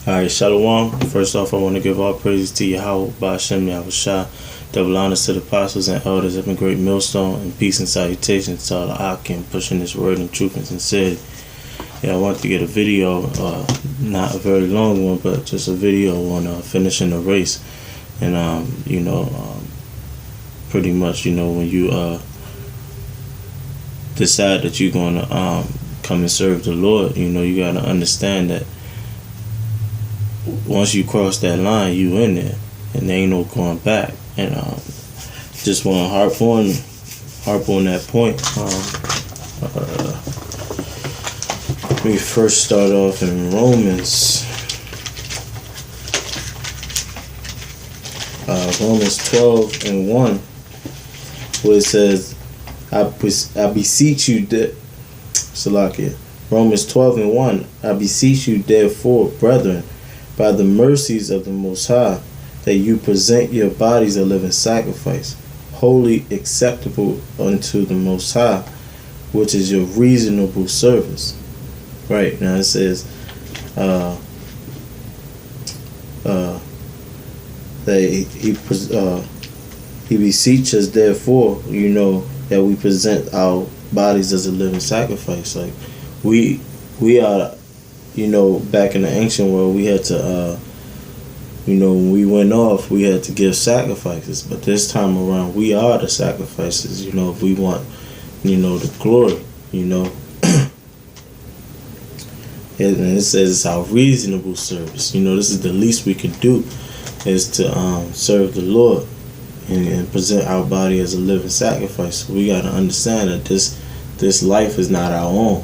Alright, Shalom. First off, I want to give all praises to Yahweh, Ba'ashem, Yahushua. Double honors to the apostles and elders of the great millstone, and peace and salutations to all the Akim pushing this word in truth and sincerity. Yeah, I wanted to get a video, not a very long one, but just a video on finishing the race. And, pretty much, when you decide that you're going to come and serve the Lord, you got to understand that once you cross that line, you in there, and there ain't no going back. And just want to harp on that point. We first start off in Romans 12:1, where it says, I beseech you, Salakia. Romans 12:1, I beseech you, therefore, brethren, by the mercies of the Most High, that you present your bodies a living sacrifice, wholly acceptable unto the Most High, which is your reasonable service. Right, now it says that he beseeches, therefore, that we present our bodies as a living sacrifice. Like we are, back in the ancient world, we had to, when we went off, we had to give sacrifices. But this time around, we are the sacrifices, if we want, the glory, And it says it's our reasonable service. This is the least we can do, is to serve the Lord and present our body as a living sacrifice. We got to understand that this life is not our own,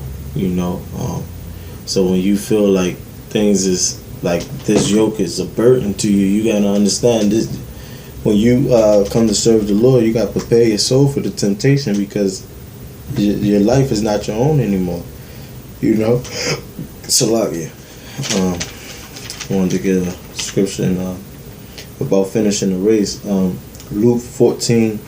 So when you feel like things is like this yoke is a burden to you, you got to understand this. When you come to serve the Lord, you got to prepare your soul for the temptation, because your life is not your own anymore, Salakia. I wanted to get a scripture about finishing the race. Luke 14,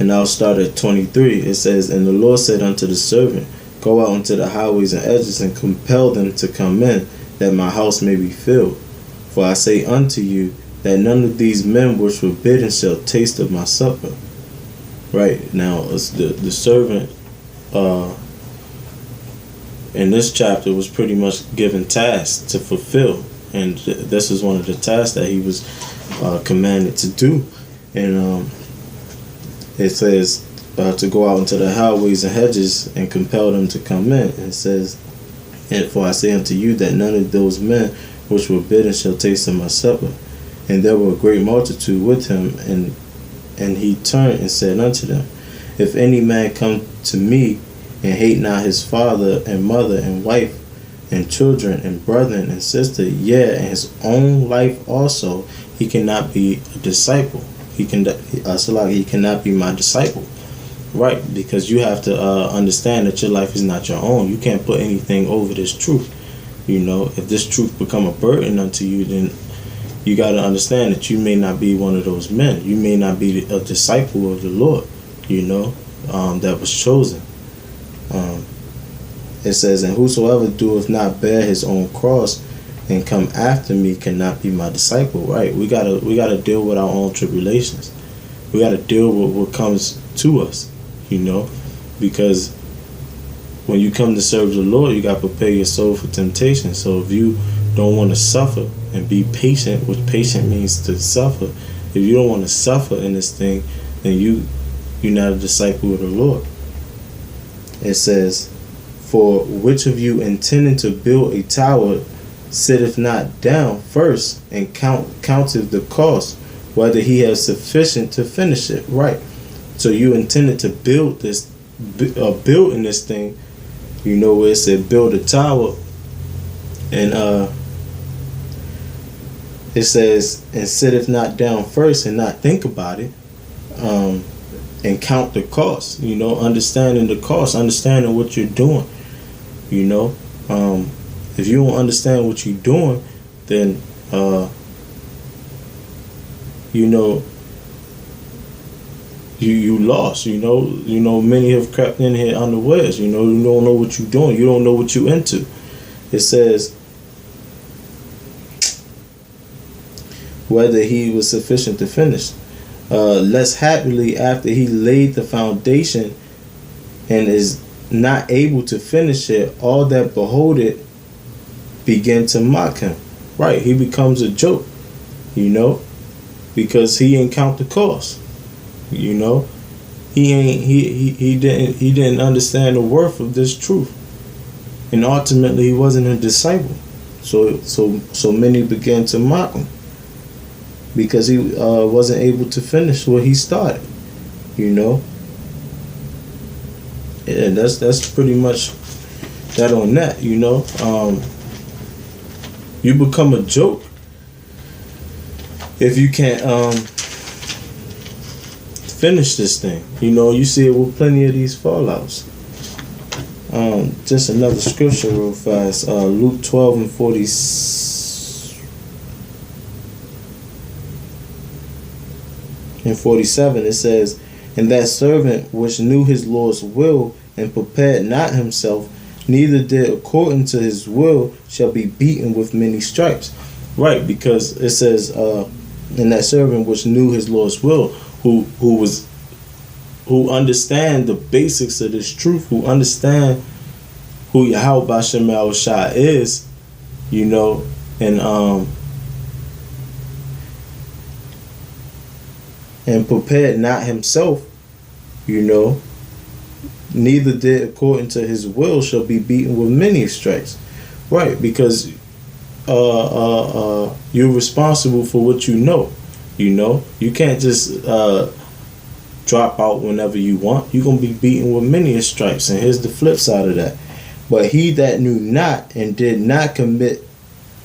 and I'll start at 23. It says, and the Lord said unto the servant, go out into the highways and edges, and compel them to come in, that my house may be filled. For I say unto you, that none of these men which were bidden shall taste of my supper. Right, now, it's the servant in this chapter was pretty much given tasks to fulfill. And this is one of the tasks that he was commanded to do. And it says to go out into the highways and hedges and compel them to come in. And it says, and for I say unto you, that none of those men which were bidden shall taste of my supper. And there were a great multitude with him. And he turned and said unto them, if any man come to me, and hate not his father and mother and wife and children and brethren and sister, and his own life also, he cannot be a disciple. He cannot be my disciple. Right, because you have to understand that your life is not your own. You can't put anything over this truth. If this truth become a burden unto you, then you got to understand that you may not be one of those men. You may not be a disciple of the Lord, that was chosen. It says, and whosoever doeth not bear his own cross and come after me cannot be my disciple. Right, we gotta deal with our own tribulations. We gotta deal with what comes to us, because when you come to serve the Lord, you gotta prepare your soul for temptation. So if you don't want to suffer and be patient, which patient means to suffer, if you don't want to suffer in this thing, then you're not a disciple of the Lord. It says, for which of you intending to build a tower sitteth not down first and counteth the cost, whether he has sufficient to finish it? Right. So you intended to build this, building this thing, where it said build a tower, and it says, and sitteth not down first and not think about it, and count the cost, understanding the cost, understanding what you're doing. If you don't understand what you're doing, then you lost. Many have crept in here unawares. You don't know what you're doing. You don't know what you're into. It says whether he was sufficient to finish. Less happily, after he laid the foundation and is not able to finish it, all that behold it begin to mock him. Right, he becomes a joke, because he ain't count the cost. He didn't understand the worth of this truth, and ultimately he wasn't a disciple. So many began to mock him because he wasn't able to finish what he started. Yeah, that's pretty much that on that. You become a joke if you can't finish this thing. You see it with plenty of these fallouts. Just another scripture real fast. Luke 12 and 47, it says, "And that servant which knew his Lord's will and prepared not himself, neither did according to his will, shall be beaten with many stripes." Right, because it says, "And that servant which knew his Lord's will," who understand the basics of this truth, who understand who Yahweh Bashem Yahushua is, and prepared not himself, neither did according to his will, shall be beaten with many stripes. Right, because you're responsible for what you know. You can't just drop out whenever you want. You're going to be beaten with many stripes. And here's the flip side of that. "But he that knew not and did not commit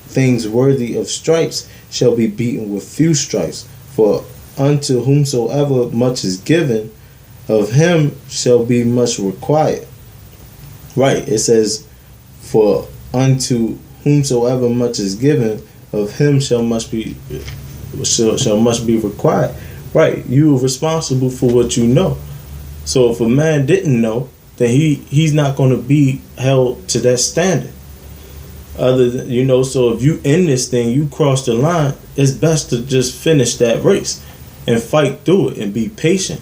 things worthy of stripes shall be beaten with few stripes. For unto whomsoever much is given, of him shall be much required." Right, it says, "For unto whomsoever much is given, of him shall much be required." Right, you are responsible for what you know. So if a man didn't know, then he's not going to be held to that standard. Other than, so if you in this thing, you cross the line, it's best to just finish that race and fight through it and be patient.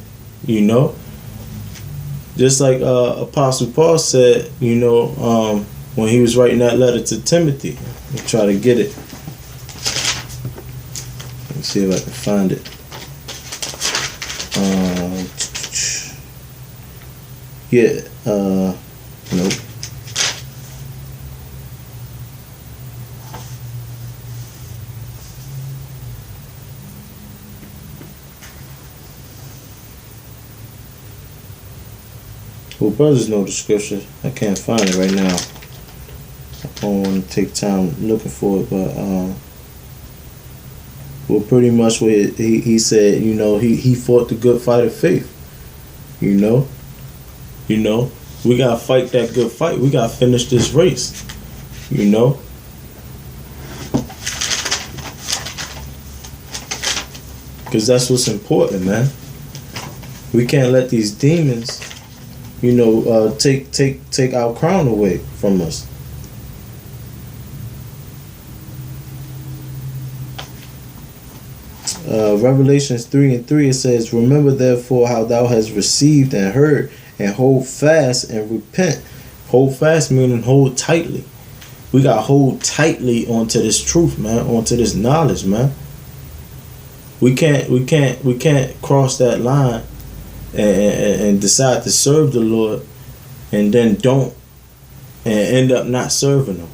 Just like Apostle Paul said, when he was writing that letter to Timothy. I'll try to get it. Let me see if I can find it. Nope. Well, brothers know the scripture. I can't find it right now. I don't want to take time looking for it, but well, pretty much what he said, he fought the good fight of faith. We gotta fight that good fight. We gotta finish this race. Because that's what's important, man. We can't let these demons, take our crown away from us. Revelations 3:3, it says, "Remember therefore how thou hast received and heard, and hold fast and repent." Hold fast meaning hold tightly. We got to hold tightly onto this truth, man, onto this knowledge, man. We can't cross that line and decide to serve the Lord and then don't, and end up not serving him.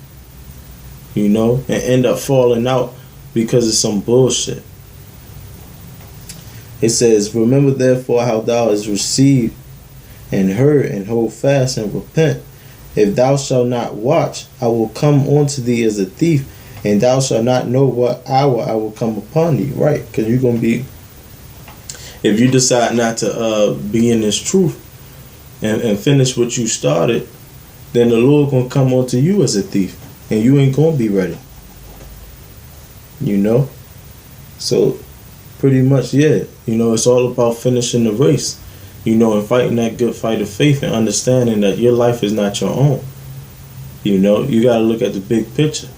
And end up falling out because of some bullshit. It says, "Remember therefore how thou hast received and heard, and hold fast and repent. If thou shalt not watch, I will come unto thee as a thief, and thou shalt not know what hour I will come upon thee." Right, because you're going to be, if you decide not to be in this truth and finish what you started, then the Lord going to come unto you as a thief, and you ain't going to be ready. So pretty much, yeah, it's all about finishing the race, and fighting that good fight of faith and understanding that your life is not your own. You got to look at the big picture,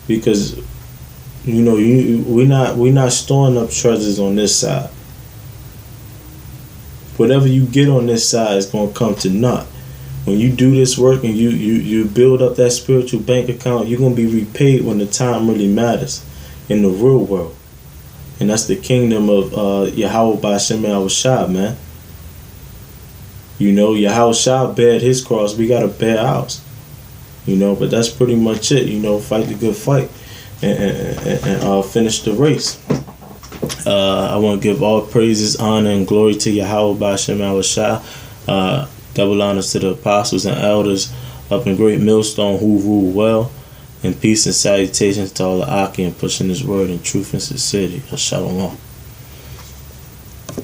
because You know, we're not storing up treasures on this side. Whatever you get on this side is gonna come to naught. When you do this work and you build up that spiritual bank account, you're gonna be repaid when the time really matters in the real world. And that's the kingdom of Yahweh Ba'Shem Yahushua, man. You know, Yahushua bared his cross, we gotta bear ours. You know, but that's pretty much it. You know, fight the good fight and finish the race. I want to give all praises, honor, and glory to Yahweh Ba'Shem Yahushua. Double honors to the apostles and elders up in Great Millstone who rule well. And peace and salutations to all the Aki and pushing his word in truth and sincerity. Shalom.